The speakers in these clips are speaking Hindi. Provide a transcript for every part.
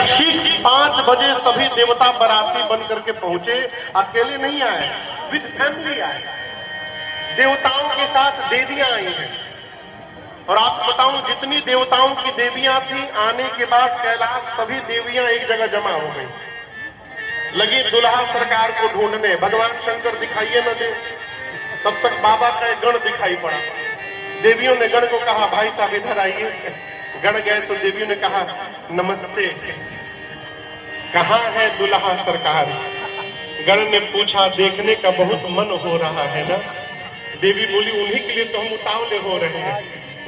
ठीक 5 बजे सभी देवता बाराती बन करके पहुंचे। अकेले नहीं आए, विद फैमिली आए। देवताओं के साथ देवियां आई हैं। और आपको बताऊं, जितनी देवताओं की देवियां थी, आने के बाद कैलाश सभी देवियां एक जगह जमा हो गई, लगी दुल्हा सरकार को ढूंढने। भगवान शंकर दिखाइए न दे, तब तक बाबा का एक गण दिखाई पड़ा। देवियों ने गण को कहा, भाई साहब इधर आइए। गण गए तो देवियों ने कहा, नमस्ते, कहाँ है दुल्हा सरकार? गण ने पूछा, देखने का बहुत मन हो रहा है ना? देवी बोली, उन्हीं के लिए तो हम उतावले हो रहे हैं।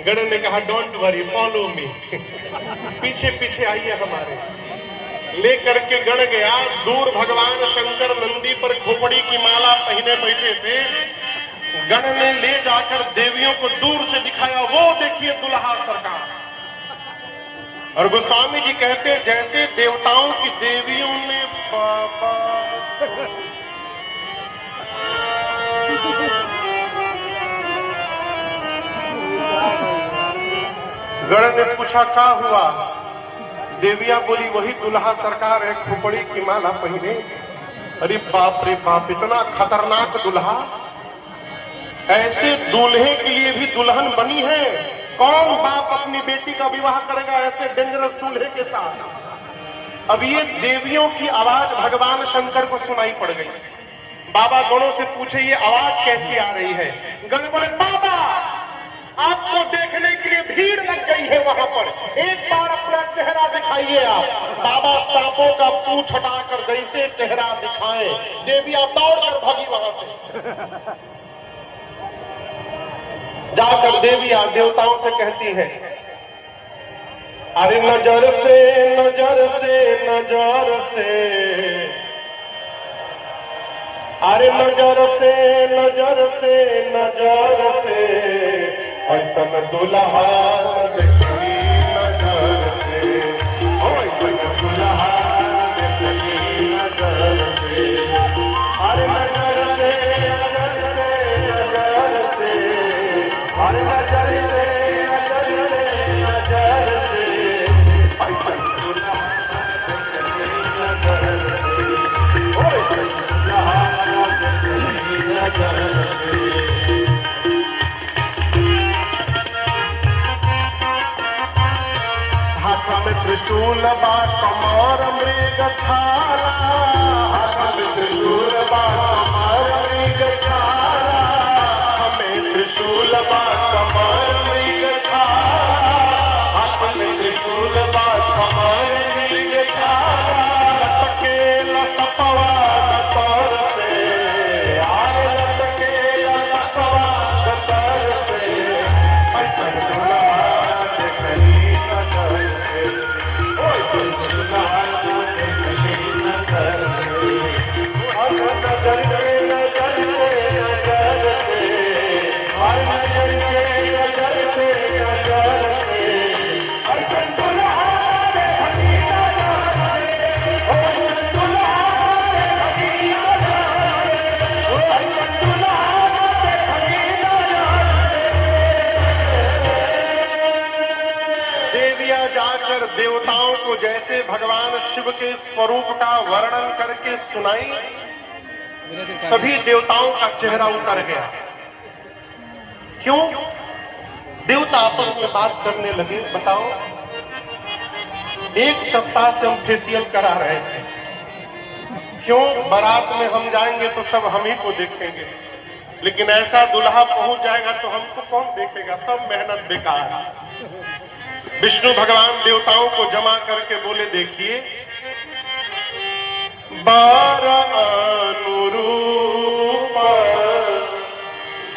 गण ने कहा, डोंट वरी, फॉलो मी, पीछे पीछे आइए हमारे। लेकर के गण गया। दूर भगवान शंकर नंदी पर खोपड़ी की माला पहने बैठे थे। गण ने ले जाकर देवियों को दूर से दिखाया, वो देखिए दुल्हा सरकार। और गोस्वामी जी कहते हैं, जैसे देवताओं की देवियों ने बाबा गण ने पूछा, क्या हुआ? देविया बोली, वही दुल्हा सरकार है, खोपड़ी की माला पहने। अरे बाप रे बाप, इतना खतरनाक दुल्हा! ऐसे दूल्हे के लिए भी दुल्हन बनी है। कौन बाप अपनी बेटी का विवाह करेगा ऐसे डेंजरस दूल्हे के साथ? अब ये देवियों की आवाज भगवान शंकर को सुनाई पड़ गई। बाबा गणों से पूछे, ये आवाज कैसी आ रही है? गण बोले, बाबा आपको देखने के लिए भीड़ लग गई है वहां पर, एक बार अपना चेहरा दिखाइए आप। बाबा सांपों का पूंछ हटाकर जैसे चेहरा दिखाए, देवियां दौड़कर भागी वहां से। जाकर देवियां देवताओं से कहती है, अरे नजर से नजर से नजर से, अरे नजर से नजर से नजर से, ऐसन दुल्हा देखली नजर से, ऐसन दुल्हा देखली नजर से। अरे नजर से नजर से नजर से, अरे नजर से नजर से नजर से, ऐसन दुल्हा देखली नजर से, ऐसन दुल्हा देखली नजर से। त्रिशूल बा कमर मृग छाला, हाथ में त्रिशूल बा कमर मृग छाला, हमें त्रिशूल बा कमर मृग छाला, हाथ में त्रिशूल बा कमर मृग छाला। लटकेला सपवा दतर से, आरे लटकेला सपवा दतर से, ऐसन दुल्हा देखली नजर से, ऐसन दुल्हा देखली नजर से। और नजर से नजर से नजर से, और नजर से नजर से नजर से, ऐसन दुल्हा देखली नजर से, ऐसन दुल्हा देखली नजर से, ऐसन दुल्हा देखली नजर से। देवियां जाकर देवताओं को जैसे भगवान शिव के स्वरूप का वर्णन करके सुनाई, सभी देवताओं का चेहरा उतर गया। क्यों? देवता आपस में बात करने लगे। बताओ, 1 सप्ताह से हम फेशियल करा रहे थे। क्यों? बारात में हम जाएंगे तो सब हम ही को देखेंगे, लेकिन ऐसा दुल्हा पहुंच जाएगा तो हमको कौन देखेगा? सब मेहनत बेकार। विष्णु भगवान देवताओं को जमा करके बोले, देखिए, 12 अनुरूप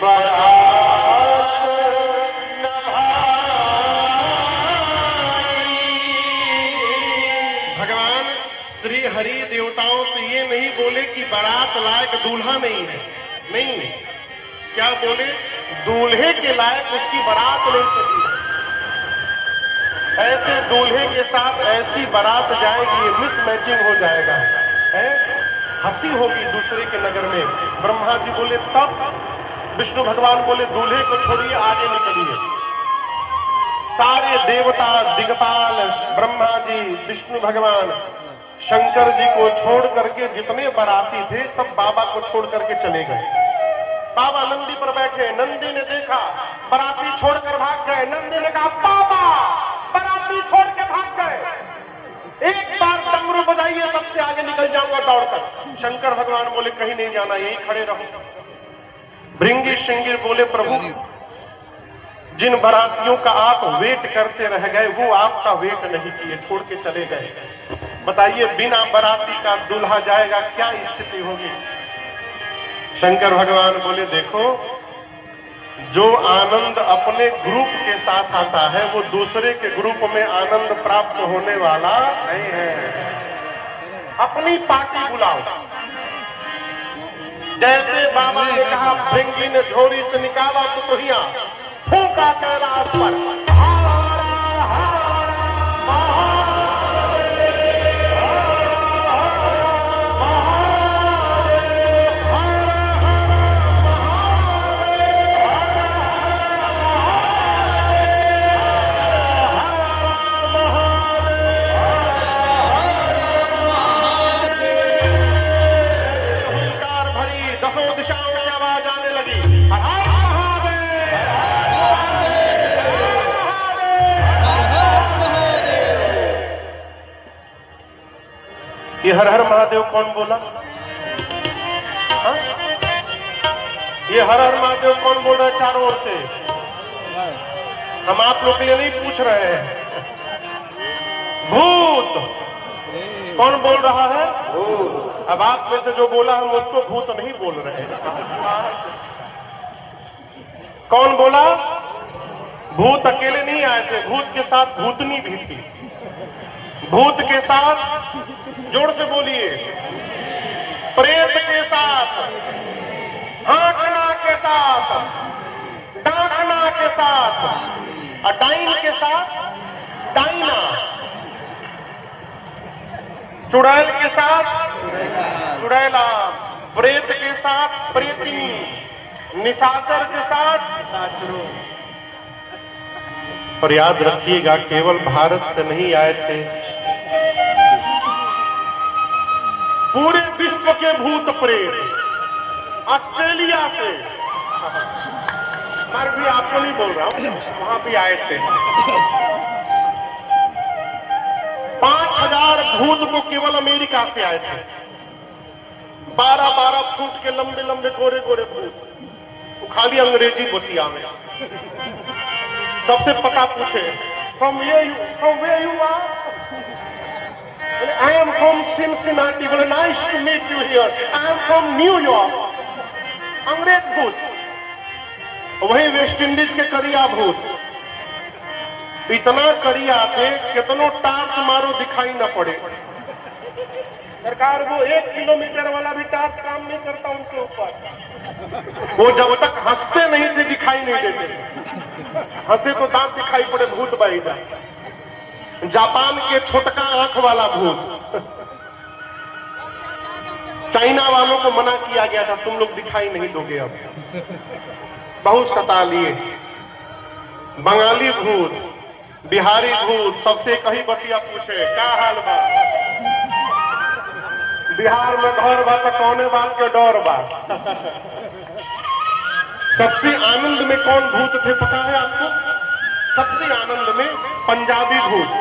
बारात नभाई। भगवान श्री हरि देवताओं से ये नहीं बोले कि बारात लायक दूल्हा नहीं है, नहीं, क्या बोले? दूल्हे के लायक उसकी बारात नहीं सजी। ऐसे दूल्हे के साथ ऐसी बारात जाएगी, मिस मैचिंग हो जाएगा, है? हंसी होगी दूसरे के नगर में। ब्रह्मा जी बोले तब, विष्णु भगवान बोले दूल्हे को छोड़िए, आगे निकलिए। सारे देवता दिग्पाल, ब्रह्मा जी, विष्णु भगवान, शंकर जी को छोड़ करके जितने बाराती थे सब बाबा को छोड़ करके चले गए। बाबा नंदी पर बैठे, नंदी ने देखा बाराती छोड़कर भाग गए। नंदी ने कहा बाबा बाराती छोड़ के भाग गए, एक बार डमरू बजाइए, सबसे आगे निकल जाऊंगा दौड़कर। शंकर भगवान बोले कहीं नहीं जाना, यहीं खड़े रहो। भृंगी श्रृंगी बोले प्रभु जिन बारातियों का आप वेट करते रह गए वो आपका वेट नहीं किए, छोड़ के चले गए। बताइए बिना बाराती का दूल्हा जाएगा, क्या स्थिति होगी? शंकर भगवान बोले देखो, जो आनंद अपने ग्रुप के साथ आता है वो दूसरे के ग्रुप में आनंद प्राप्त होने वाला नहीं है। अपनी पार्टी बुलाओ। जैसे बाबा ने कहा, भृंगी ने झोरी से निकाला तुतहिया, फूंका कैलाश पर, ये हर हर महादेव कौन बोला? हा? ये हर हर महादेव कौन बोल रहा है चारों ओर से? हम आप लोग के लिए नहीं पूछ रहे हैं। भूत कौन बोल रहा है? अब आप में से जो बोला हम उसको भूत नहीं बोल रहे हैं। कौन बोला? भूत अकेले नहीं आए थे, भूत के साथ भूतनी भी थी। भूत के साथ, जोर से बोलिए, प्रेत के साथ, हाँकना के साथ, डांकना के साथ, और डाइन के साथ डाइना, चुड़ैल के साथ चुड़ैला, प्रेत के साथ प्रेतिनी, निशाचर के साथ निशाचरों। और याद रखिएगा केवल भारत से नहीं आए थे, पूरे विश्व के भूत प्रेत, ऑस्ट्रेलिया से, मैं भी आपको नहीं बोल रहा हूं, वहां भी आए थे। 5000 भूत को केवल अमेरिका से आए थे। 12-12 फुट के लंबे लंबे गोरे गोरे भूत, वो खाली अंग्रेजी बतिया में। सबसे पता पूछे, from where you are? I am from Cincinnati. बोले nice to meet you here. I am from New York. अंग्रेज भूत, वही वेस्ट इंडीज के करिया भूत, इतना करिया थे कितनों टार्च मारो दिखाई न पड़े। सरकार वो 1 किलोमीटर वाला भी टार्च काम नहीं करता उनके ऊपर। वो जब तक हंसते नहीं थे दिखाई नहीं देते, हंसे तो दांत दिखाई पड़े, भूत बाई जाए। जापान के छोटका आंख वाला भूत, चाइना वालों को मना किया गया था तुम लोग दिखाई नहीं दोगे, अब बहुत सता लिए। बंगाली भूत, बिहारी भूत, सबसे कहीं बतिया पूछे क्या हाल बा, बिहार में घर बा तो कौने बात के डर बा। सबसे आनंद में कौन भूत थे पता है आपको? सबसे आनंद में पंजाबी भूत,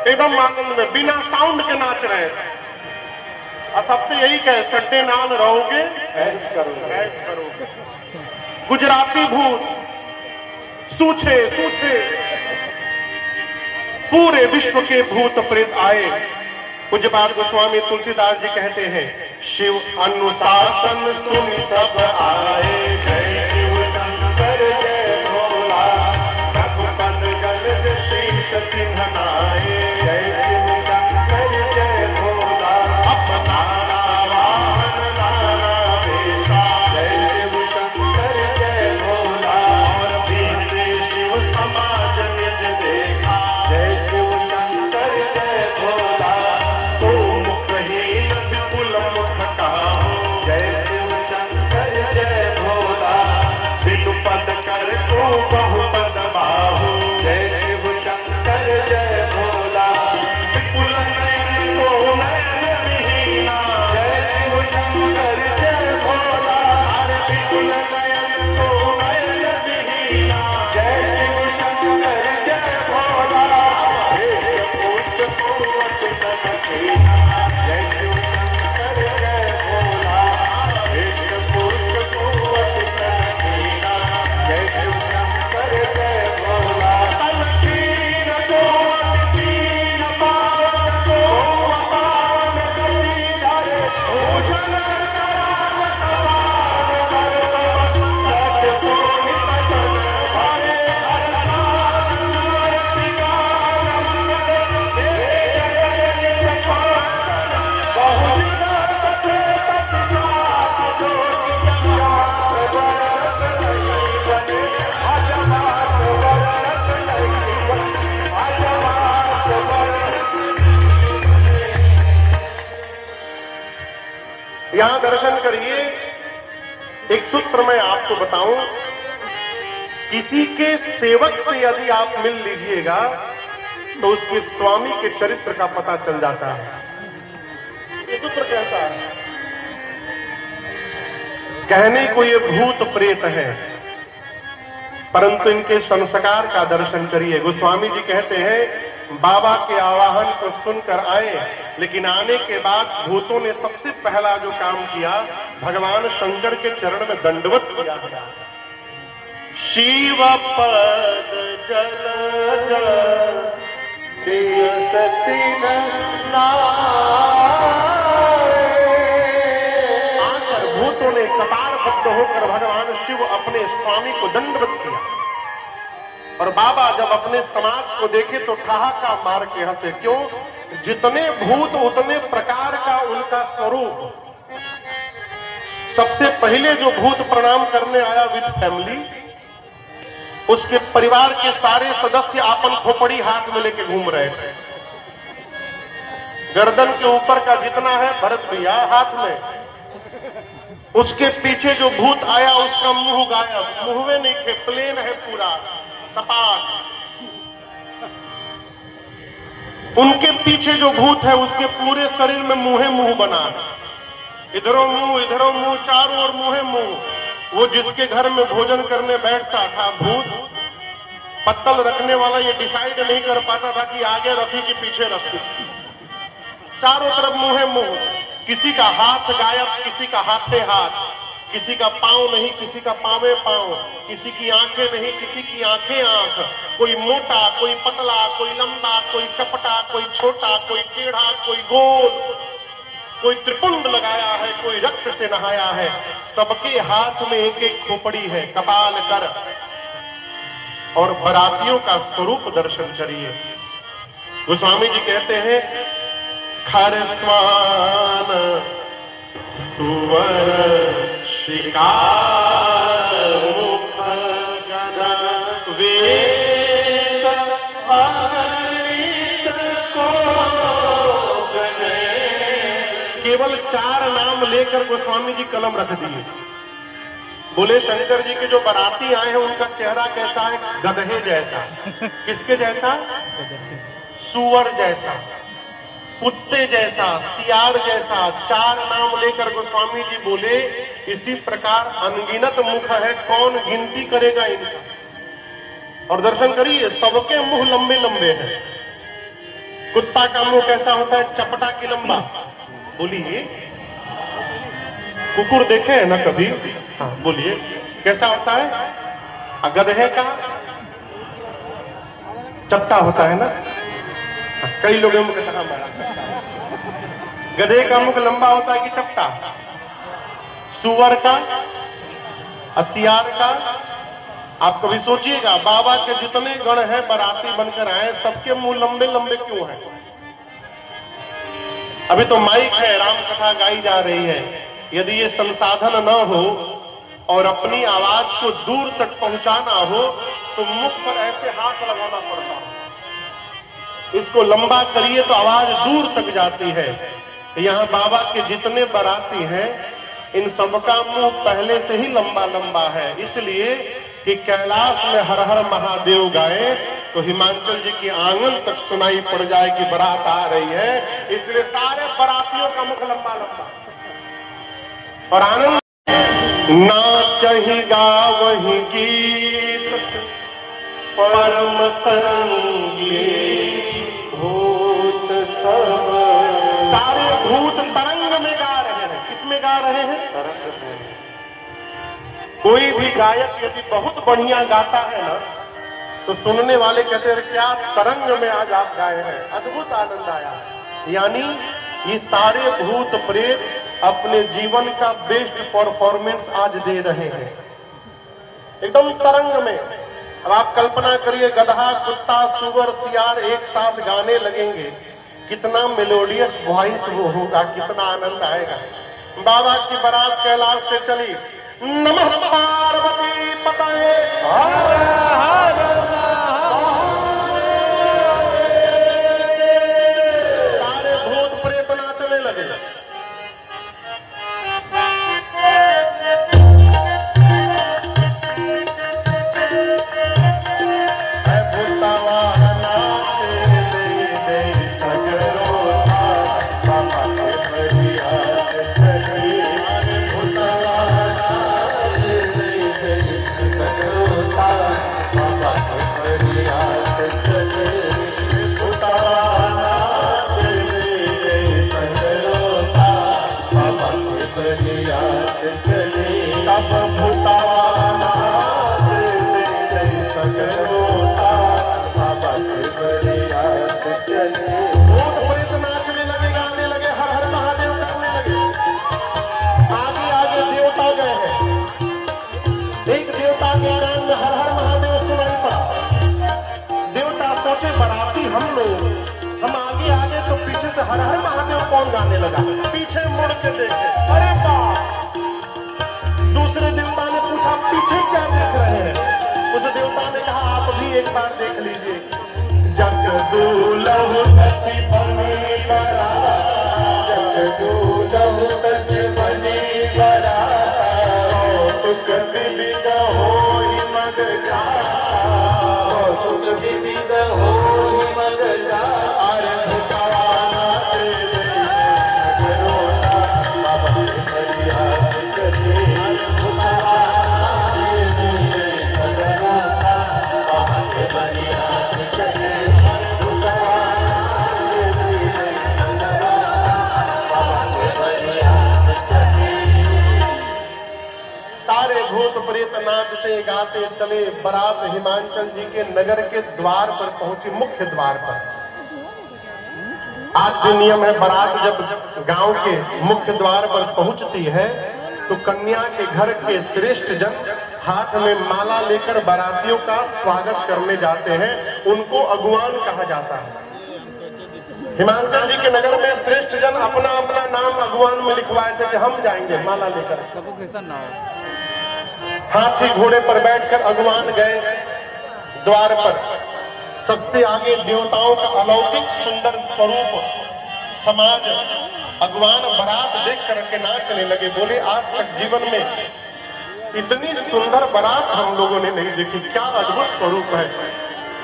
एकदम आनंद में बिना साउंड के नाच रहे थे। और सबसे यही कहे सट्टे नाल रहोगे ऐश करोगे, ऐश करोगे। गुजराती भूत, सूछे सूछे, पूरे विश्व के भूत प्रेत आए। पूज्यपाद गोस्वामी तुलसीदास जी कहते हैं, शिव अनुशासन सुन सब आए, जय शिव शंकर जय भोला, रघुपत जलद शीश चिन्हनाए, जय शिव शंकर जय भोला, अपना वाहन नाना वेशा, जय शिव शंकर जय भोला, और बीते शिव समाज निज देखा, जय शिव शंकर जय भोला, तू मुखहीन विपुल मुख कहो, जय शिव शंकर जय भोला, यहां दर्शन करिए, एक सूत्र मैं आपको बताऊं, किसी के सेवक से यदि आप मिल लीजिएगा तो उसके स्वामी के चरित्र का पता चल जाता है। ये सूत्र कहता है, कहने को ये भूत प्रेत है, परंतु इनके संस्कार का दर्शन करिए। गोस्वामी जी कहते हैं बाबा के आवाहन को सुनकर आए, लेकिन आने के बाद भूतों ने सबसे पहला जो काम किया, भगवान शंकर के चरण में दंडवत किया गया। शिव पद जल आकर भूतों ने कतारबद्ध होकर भगवान शिव अपने स्वामी को दंडवत किया। और बाबा जब अपने समाज को देखे तो ठहाका मार के हंसे। क्यों? जितने भूत उतने प्रकार का उनका स्वरूप। सबसे पहले जो भूत प्रणाम करने आया विद फैमिली, उसके परिवार के सारे सदस्य आपन खोपड़ी हाथ में लेके घूम रहे थे। गर्दन के ऊपर का जितना है भरत भैया हाथ में। उसके पीछे जो भूत आया उसका मुंह गायब, मुंह में नहीं थे, प्लेन है पूरा सपाट। उनके पीछे जो भूत है उसके पूरे शरीर में मुंह बना, इधरों मुंह, चारों ओर मुंह। वो जिसके घर में भोजन करने बैठता था भूत, पत्तल रखने वाला ये डिसाइड नहीं कर पाता था कि आगे रखी कि पीछे रखी। चारों तरफ मुंह। किसी का हाथ गायब, किसी का हाथे हाथ, किसी का पांव नहीं, किसी का पावे पांव, किसी की आंखें नहीं, किसी की आंखें आंख। कोई मोटा, कोई पतला, कोई लंबा, कोई चपटा, कोई छोटा, कोई टेढ़ा, कोई गोल, कोई त्रिपुंड लगाया है, कोई रक्त से नहाया है। सबके हाथ में एक एक खोपड़ी है, कपाल कर। और बरातियों का स्वरूप दर्शन करिए। गोस्वामी जी कहते हैं खर स्वान सुवर शिकार मुख गदा वेश केवल 4 नाम लेकर गोस्वामी जी कलम रख दिए। बोले शंकर जी के जो बाराती आए हैं उनका चेहरा कैसा है? गधे जैसा। किसके जैसा? सुअर जैसा, कुत्ते जैसा, सियार जैसा। 4 नाम लेकर गोस्वामी जी बोले इसी प्रकार अनगिनत मुख है, कौन गिनती करेगा इनका। और दर्शन करिए, सबके मुंह लंबे लंबे हैं। कुत्ता का मुंह कैसा होता है? चपटा की लंबा। बोलिए, कुकुर देखे हैं ना कभी? हाँ बोलिए, कैसा होता है? गधे का चपटा होता है ना। कई लोगों को कहता है गधे का मुख लंबा होता है कि चपटा। सुअर का, सियार का। आप कभी सोचिएगा बाबा के जितने गण हैं बाराती बनकर आए, सबके मुंह लंबे लंबे क्यों हैं? अभी तो माइक है, राम कथा गाई जा रही है। यदि ये संसाधन न हो और अपनी आवाज को दूर तक पहुंचाना हो तो मुख पर ऐसे हाथ लगाना पड़ता है। इसको लंबा करिए तो आवाज दूर तक जाती है। यहाँ बाबा के जितने बाराती हैं इन सबका मुंह पहले से ही लंबा लंबा है, इसलिए कि कैलाश में हर हर महादेव गाए तो हिमाचल जी की आंगन तक सुनाई पड़ जाए कि बारात आ रही है। इसलिए सारे बारातियों का मुख लंबा लंबा। और आनंद नाचहि गावहि गीत परम तरंगी भूत सब। सारे भूत तरंग में गा रहे हैं। किसमें गा रहे हैं? तरंग में। कोई भी गायक यदि बहुत बढ़िया गाता है ना तो सुनने वाले कहते हैं क्या तरंग में आज आप गाए हैं, अद्भुत आनंद आया। यानी ये सारे भूत प्रेत अपने जीवन का बेस्ट परफॉर्मेंस आज दे रहे हैं, एकदम तरंग में। अब आप कल्पना करिए, गधा, कुत्ता, सुअर, सियार एक साथ गाने लगेंगे, कितना मेलोडियस वॉइस वो होगा, कितना आनंद आएगा। बाबा की बारात कैलाश से चली। नमः पार्वती पतये सारे भूत प्रेत नाचने लगे। तो पीछे से हर हर महादेव कौन गाने लगा। पीछे मुड़ के देखे, अरे बाप। दूसरे देवता ने पूछा पीछे क्या देख रहे हैं। उस देवता ने कहा आप भी एक बार देख लीजिए। जस दूलहु तसि बनी बरात, जस दूलहु तसि बनी बरात, कौतुक विविध होई मग जात, कौतुक विविध होई मग जात। अरे भुतवाना से नगरोटा, बाबा हरिया जगते, भुतवाना से सगरोटा, बाबा हरिया जगते। सारे भूत प्रेत नाचते गाते चले। बारात हिमांचल जी के नगर के द्वार पर पहुंची, मुख्य द्वार पर। आज जो नियम है, बारात जब गांव के मुख्य द्वार पर पहुंचती है तो कन्या के घर के श्रेष्ठ जन हाथ में माला लेकर बारातियों का स्वागत करने जाते हैं। उनको अगुवान कहा जाता है। हिमांचल जी के नगर में श्रेष्ठ जन अपना अपना नाम अगुवान में लिखवाए थे कि हम जाएंगे माला लेकर। सबको कैसा ना हो। हाथी घोड़े पर बैठकर अगुवान गए द्वार पर। सबसे आगे देवताओं का अलौकिक सुंदर स्वरूप समाज अगुवान बारात देख करके नाचने लगे। बोले आज तक जीवन में इतनी सुंदर बारात हम लोगों ने नहीं देखी, क्या अद्भुत स्वरूप है।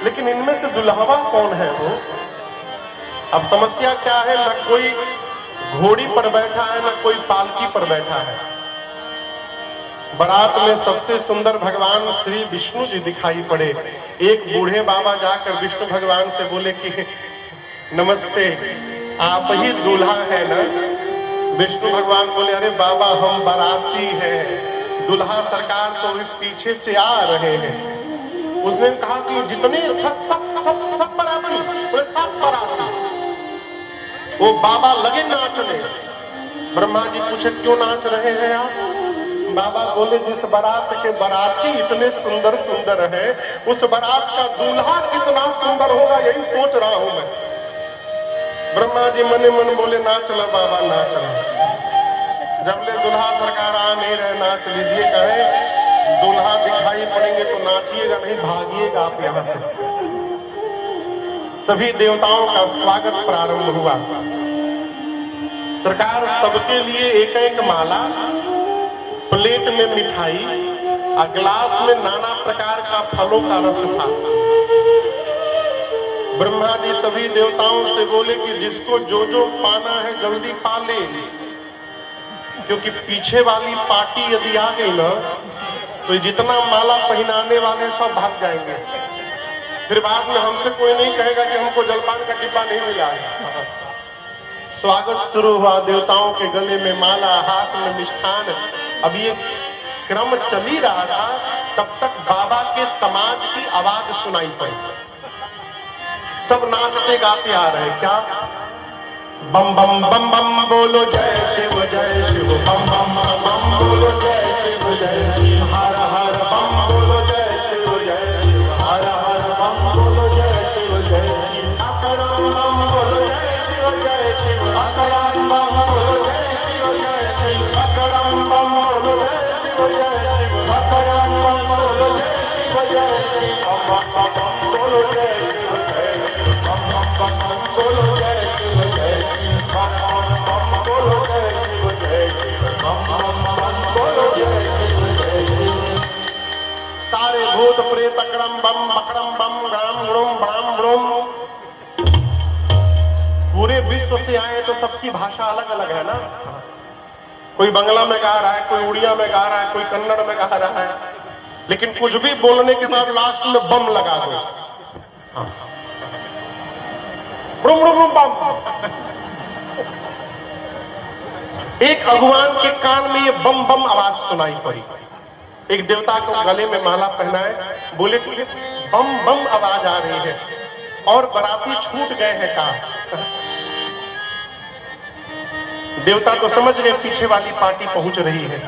लेकिन इनमें से दुल्हवा कौन है वो? अब समस्या क्या है, न कोई घोड़ी पर बैठा है, न कोई पालकी पर बैठा है। बारात में सबसे सुंदर भगवान श्री विष्णु जी दिखाई पड़े। एक बूढ़े बाबा जाकर विष्णु भगवान से बोले कि नमस्ते, आप ही दूल्हा है ना? विष्णु भगवान बोले अरे बाबा हम बाराती हैं, दूल्हा सरकार तो अभी पीछे से आ रहे हैं। उसने कहा कि जितने सब बाराती, बोले सब बाराती। वो बाबा लगे नाचने। ब्रह्मा जी पूछे क्यों नाच रहे हैं आप? बाबा बोले जिस बारात के बाराती इतने सुंदर सुंदर है, उस बारात का दूल्हा कितना सुंदर होगा यही सोच रहा हूं मैं। ब्रह्मा जी मने मन बोले नाचना बाबा नाचना। जब ले दूल्हा सरकार आ नहीं रहे, नाच लीजिए। कहे दूल्हा दिखाई पड़ेंगे तो नाचिएगा नहीं, भागिएगा आप यहां से। सभी देवताओं का स्वागत प्रारंभ हुआ। सरकार सबके लिए एक एक माला, प्लेट में मिठाई और गिलास में नाना प्रकार का फलों का रस था। ब्रह्मा जी सभी देवताओं से बोले कि जिसको जो जो पाना है जल्दी पा ले, क्योंकि पीछे वाली पार्टी यदि आ गई ना तो जितना माला पहनाने वाले सब भाग जाएंगे। फिर बाद में हमसे कोई नहीं कहेगा कि हमको जलपान का डिब्बा नहीं मिला है। स्वागत शुरू हुआ, देवताओं के गले में माला, हाथ में मिष्ठान। अब ये क्रम चल ही रहा था, तब तक बाबा के समाज की आवाज सुनाई पड़ी। सब नाचते गाते आ रहे। क्या बम बम बम बम बोलो जय शिव बम बम बम बोलो जय शिव हर हर बम बोलो जय शिव हर हर बम बोलो जय शिव अकरम बम बोलो जय शिव अकरम बम बोलो जय शिव अकरम बम बोलो जय शिव अकरम बम बोलो जय शिव बम बम बोलो जय शिव बम बम बोलो जय शिव बम बम बोलो जय शिव बम बम बोलो जय शिव। सारे भूत प्रेत अकरम बम बकरम बम ग्राम ग्रोम ब्राम ग्रोम पूरे विश्व से आए तो सबकी भाषा अलग अलग है ना। कोई बंगला में गा रहा है, कोई उड़िया में गा रहा है, कोई कन्नड़ में गा रहा है, लेकिन कुछ भी बोलने के बाद लास्ट में बम लगा दो। ब्रुम ब्रुम बम। एक अगुवान के कान में ये बम बम आवाज सुनाई पड़ी। एक देवता को गले में माला पहनाए, बोले कि बम बम आवाज आ रही है और बाराती छूट गए हैं का। देवता तो समझ गए पीछे वाली पार्टी पहुंच रही है।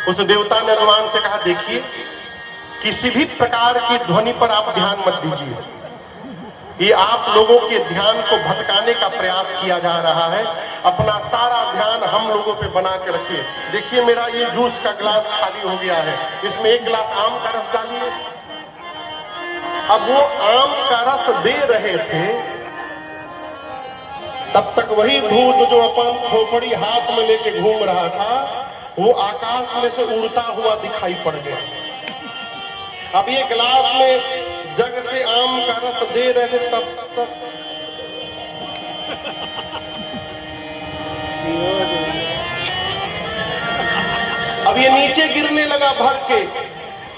उस देवता ने अगुवान से कहा देखिए किसी भी प्रकार की ध्वनि पर आप ध्यान मत दीजिए, ये आप लोगों के ध्यान को भटकाने का प्रयास किया जा रहा है। अपना सारा ध्यान हम लोगों पे बना के रखिए। देखिए मेरा ये जूस का गिलास खाली हो गया है, इसमें एक गिलास आम का रस डालिए। अब वो आम का रस दे रहे थे, तब तक वही भूत जो अपन खोपड़ी हाथ में लेके घूम रहा था, वो आकाश में से उड़ता हुआ दिखाई पड़ गया। अब ये गिलास में जग से आम का रस दे रहे थे, तब तक अब ये नीचे गिरने लगा भर के।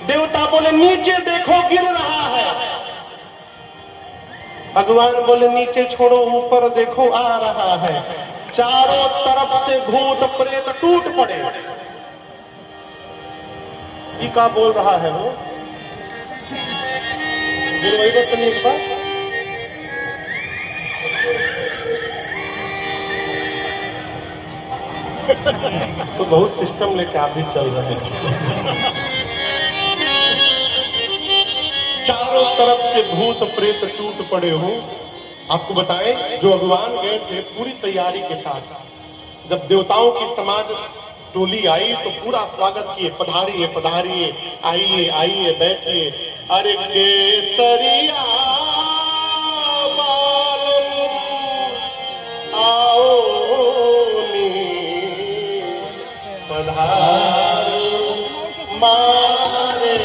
देवता बोले नीचे देखो गिर रहा है। भगवान बोले नीचे छोड़ो ऊपर देखो आ रहा है। चारों तरफ से भूत प्रेत टूट पड़े। ये क्या बोल रहा है वो? वही बात नहीं एक बार तो बहुत सिस्टम लेके आप भी चल रहे हैं। चारों तरफ से भूत प्रेत टूट पड़े हो। आपको बताएं, जो भगवान गए थे पूरी तैयारी के साथ, जब देवताओं की समाज टोली आई तो पूरा स्वागत किए, पधारिए पधारिए, आइए आइए बैठिए। अरे केसरिया बालम आओ पधारो मारे।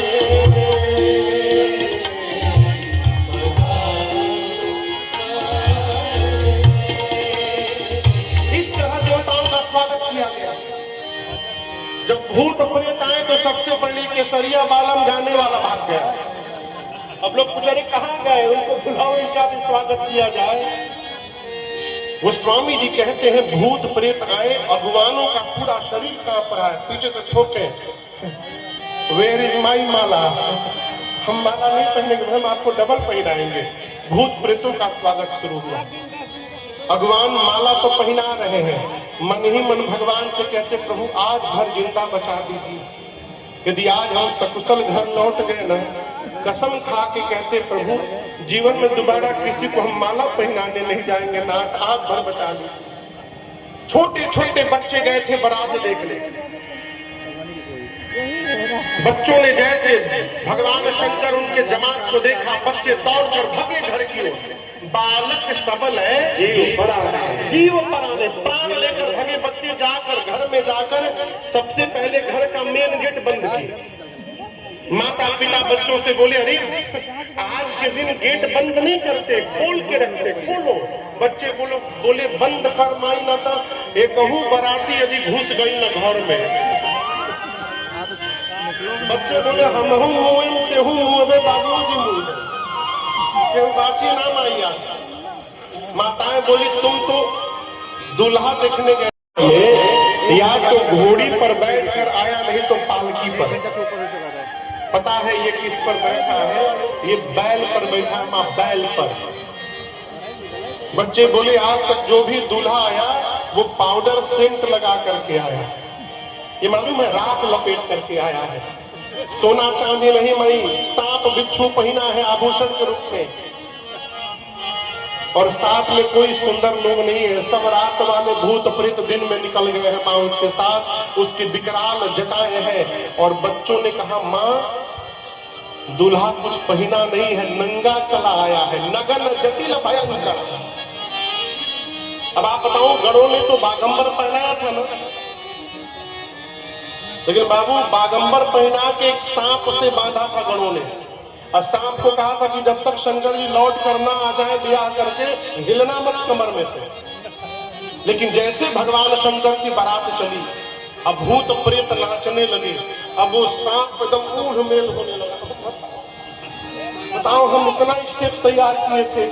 इस तरह देवताओं का स्वागत किया गया। जब भूत प्रेत आए तो सबसे पहले केसरिया बालम गाने वाला भाग गया। अब लोग पूछ रहे कहाँ गए, उनको बुलाओ, इनका भी स्वागत किया जाए। वो स्वामी जी कहते हैं भूत प्रेत आए, भगवानों का पूरा शरीर कांप रहा है, पीछे से ठोके, वेयर इज माई माला, हम माला नहीं पहनेंगे, हम आपको डबल पहनाएंगे। भूत प्रेतों का स्वागत शुरू हुआ। भगवान माला तो पहना रहे हैं, मन ही मन भगवान से कहते प्रभु आज भर जिंदा बचा दीजिए। यदि आज हम सकुशल घर लौट गए ना, कसम खा के कहते प्रभु जीवन में दोबारा किसी को हम माला पहनाने नहीं जाएंगे ना, आज भर बचा लीजिए। छोटे छोटे बच्चे गए थे बारात देखने। बच्चों ने जैसे भगवान शंकर उनके जमात को देखा, बच्चे दौड़कर भागे घर की ओर। बालक सबल है जीव पराने, प्राण लेकर भागे बच्चे। जाकर घर में जाकर सबसे पहले घर का मेन गेट बंद किया। माता पिता बच्चों से बोले अरे आज के दिन गेट बंद नहीं करते, खोल के रखते, खोलो। बच्चे बोले बंद कर माई ना था। एक कहूँ बराती यदि घुस गई ना घर में, बच्चे बोले हम हूँ बाबूजी मुँह बाची ना माइया। माताएं बोली तुम तो दूल्हा देखने गए, या तो घोड़ी पर बैठकर आया नहीं तो पालकी पर। पता है ये किस पर बैठा है? ये बैल पर बैठा है, माँ बैल पर। बच्चे बोले आज तक जो भी दूल्हा आया वो पाउडर सेंट लगा करके आया, ये मालूम है राख लपेट करके आया है, सोना चांदी नहीं मई, सांप बिच्छू पहना है आभूषण के रूप में, और साथ में कोई सुंदर लोग नहीं है, सब रात वाले भूत प्रेत दिन में निकल गए हैं। माँ उसके साथ उसकी विकराल जटाएं हैं। और बच्चों ने कहा माँ दूल्हा कुछ पहना नहीं है, नंगा चला आया है, नगन जटिल भयंकर। अब आप बताओ गणों ने तो बागंबर पहनाया था ना, लेकिन बाबू बागंबर पहना के एक सांप से बांधा था गणों ने, और सांप को कहा था कि जब तक शंकर जी लौट करना आ जाए ब्याह करके हिलना मत कमर में से। लेकिन जैसे भगवान शंकर की बारात चली, अब भूत प्रेत नाचने लगे, अब वो सांप एकदम ऊढ़ मेल होने लगा। बताओ हम इतना स्टेप तैयार किए थे,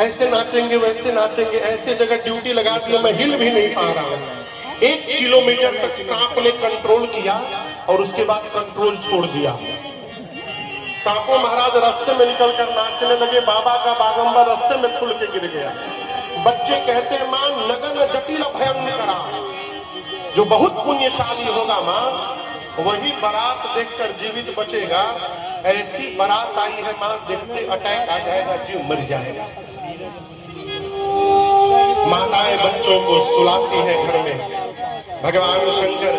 ऐसे नाचेंगे वैसे नाचेंगे, ऐसे जगह ड्यूटी लगा दी मैं हिल भी नहीं पा रहा हूँ। 1 किलोमीटर तक सांप ने कंट्रोल किया और उसके बाद कंट्रोल छोड़ दिया। सांपों महाराज रास्ते में निकलकर नाचने लगे, बाबा का बागंबर रास्ते में खुल के गिर गया। बच्चे कहते हैं मां नगन जटिल भयंकर, जो बहुत पुण्यशाली होगा मां वही बारात देखकर जीवित बचेगा। ऐसी बारात आई है मां, देखते अटैक आ जाएगा, जीव मर जाएगा। माताएं बच्चों को सुलाती है घर में। भगवान शंकर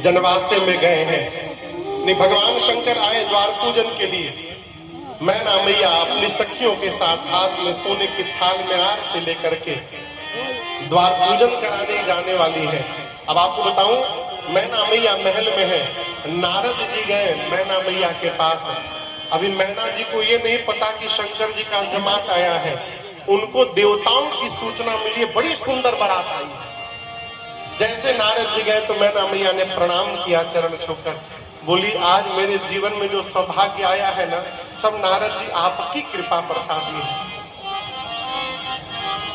जनवासे में गए हैं, नहीं भगवान शंकर आए द्वार पूजन के लिए। मैना मैया अपनी सखियों के साथ हाथ में सोने की थाल में आरती लेकर के द्वार पूजन कराने जाने वाली है। अब आपको बताऊं, मैना मैया महल में है, नारद जी गए मैना मैया के पास। अभी मैना जी को ये नहीं पता कि शंकर जी का जमात आया है। उनको देवताओं की सूचना मिली, बड़ी सुंदर बारात आई। जैसे नारद जी गए तो मैना मैया ने प्रणाम किया चरण छूकर, बोली आज मेरे जीवन में जो सौभाग्य आया है ना, सब नारद जी आपकी कृपा प्रसादी है।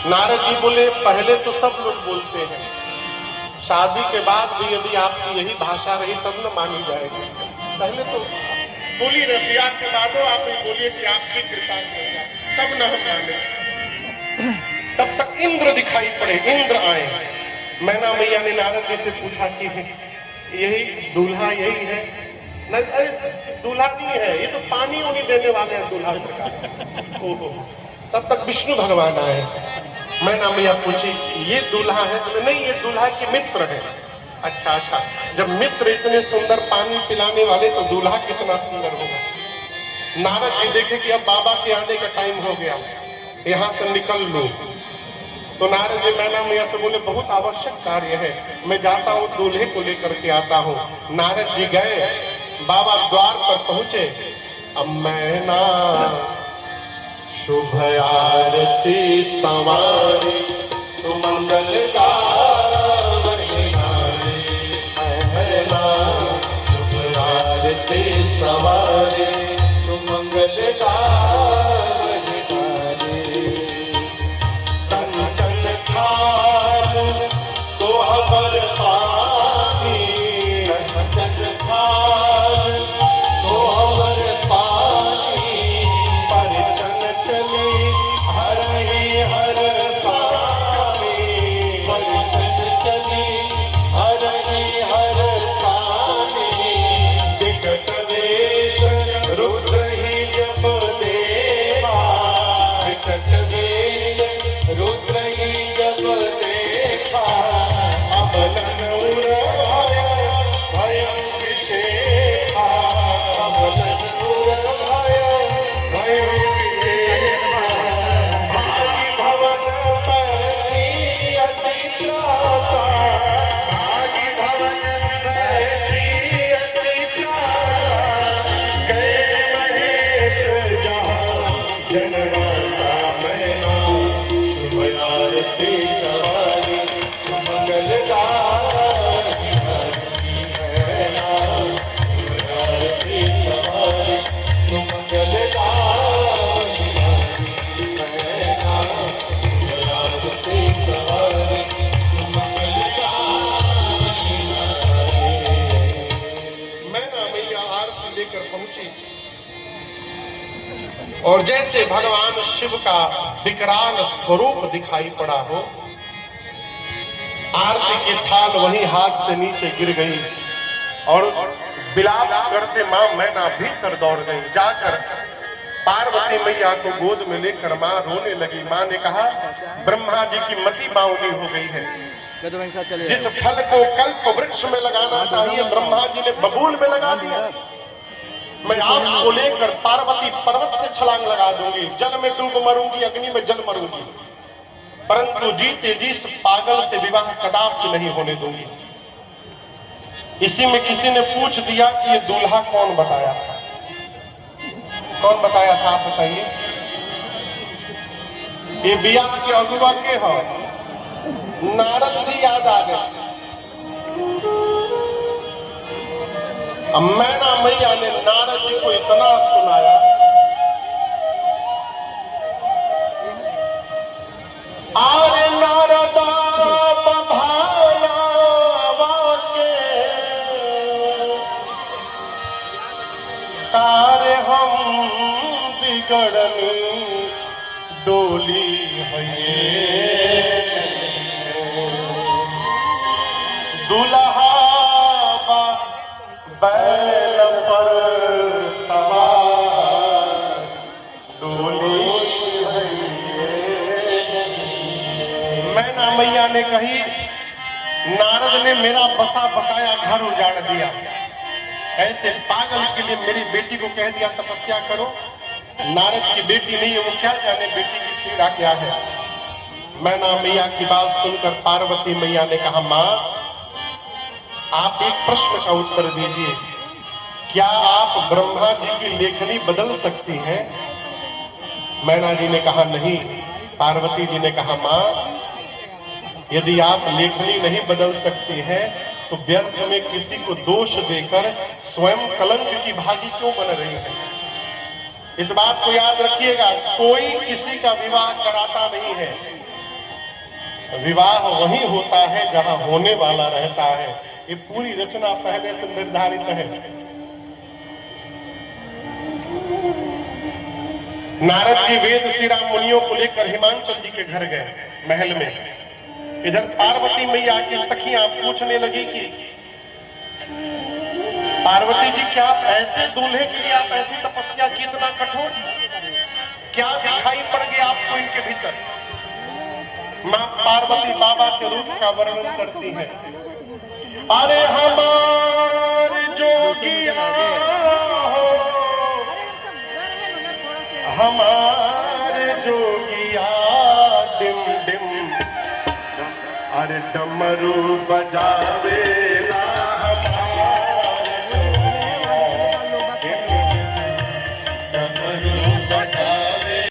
नारद जी बोले पहले तो सब लोग बोलते हैं, शादी के बाद भी यदि आपकी यही भाषा रही तब न मानी जाएगी। पहले तो बोली न, ब्याह के बाद आप बोलिए कि आपकी कृपा से होगा, तब न हम माने। तब तक इंद्र दिखाई पड़े, इंद्र आए। मैना मैया ने नारद जी से पूछा कि यही दूल्हा यही है? नहीं, अरे दूल्हा नहीं है, ये तो पानी उन्हीं देने वाले हैं दूल्हा सरकार। ओहो, तब तक विष्णु भगवान आए। मैना मैया पूछी ये दूल्हा है? तो नहीं, ये दूल्हा के मित्र है। अच्छा अच्छा, जब मित्र इतने सुंदर पानी पिलाने वाले तो दूल्हा कितना सुंदर होगा। नारद जी देखे कि अब बाबा के आने का टाइम हो गया, यहाँ से निकल लो। तो नारद जी मैना मैया से बोले बहुत आवश्यक कार्य है, मैं जाता हूँ दूल्हे को लेकर के आता हूँ। नारद जी गए, बाबा द्वार पर पहुंचे। अब मैना शुभ आरती संवारे सुमंगल गावै नारे। मैना शुभ आरती संवारे सुमंगल गावै नारे। कंचन थाल सोहबर पानी, कंचन थाल सोहबर पानी। परिचन चली हरहि हर सानी, परिचन चली हरहि हर सानी। विकट वेश रुद्र ही जब देखा, विकट वेश रुद्र ही जब देखा। अबलन उड़ाया भयं विषेखा, अबलन उड़ाया भयं विषेखा। भागी भवन बैठी अति त्रासा, भागी भवन बैठी अति त्रासा। गए महेश जहाँ जनवासा, मैना शुभ आरती सवारी सुमंगल गावै नारे। मैना शुभ आरती सवारी सुमंगल गावै नारे। मैना शुभ आरती सवारी सुमंगल गावै नारे। मैना मैया आरती लेकर पहुंची और जैसे भगवान शिव का विकराल स्वरूप दिखाई पड़ा हो, आरती की थाल वहीं हाथ से नीचे गिर गई और बिलाप करते मां मैना भीतर दौड़ गई। जाकर पार्वती मैया को गोद में लेकर मां रोने लगी। मां ने कहा ब्रह्मा जी की मति बावली हो गई है, जिस फल को कल्प वृक्ष में लगाना चाहिए ब्रह्मा जी ने बबूल में लगा दिया। मैं आपको लेकर पार्वती पर्वत से छलांग लगा दूंगी, जल में डूब मरूंगी, अग्नि में जल मरूंगी, परंतु जीते जी इस पागल से विवाह कदापि नहीं होने दूंगी। इसी में किसी ने पूछ दिया कि ये दूल्हा कौन बताया था? कौन बताया था आप बताइए? ये बियाह के अगुआ के हो? नारद जी याद आ गए। अब मैना मैया ने नारद जी को इतना सुनाया, आरे नारदा बभाना वाके, तारे हम बिगड़नी डोली है। दुल्हा बा बैल पर सवार, डोली मैना मैया ने कही, नारद ने मेरा बसा बसाया घर उजाड़ दिया, ऐसे पागल के लिए मेरी बेटी को कह दिया तपस्या करो। नारद की बेटी नहीं है, वो क्या जाने बेटी की पीड़ा क्या है। मैना मैया की बात सुनकर पार्वती मैया ने कहा, मां आप एक प्रश्न का उत्तर दीजिए, क्या आप ब्रह्मा जी की लेखनी बदल सकती हैं? मैना जी ने कहा नहीं। पार्वती जी ने कहा, मां यदि आप लेखनी नहीं बदल सकती हैं तो व्यर्थ में किसी को दोष देकर स्वयं कलंक की भागी क्यों बन रही है? इस बात को याद रखिएगा, कोई किसी का विवाह कराता नहीं है। विवाह वही होता है जहां होने वाला रहता है। ये पूरी रचना पहले से निर्धारित है। नारद जी वेद श्री राम मुनियों को लेकर हिमांचल जी के घर गए महल में। इधर पार्वती मैया की सखियां पूछने लगी कि पार्वती जी क्या आप ऐसे दूल्हे के लिए आप ऐसी तपस्या की, इतना कठोर क्या दिखाई पड़ गया आपको इनके भीतर? मां पार्वती बाबा के रूप का वर्णन करती है। अरे हमारे जोगिया हो, हमारे जोगिया डिम डिम, अरे डमरू बजावे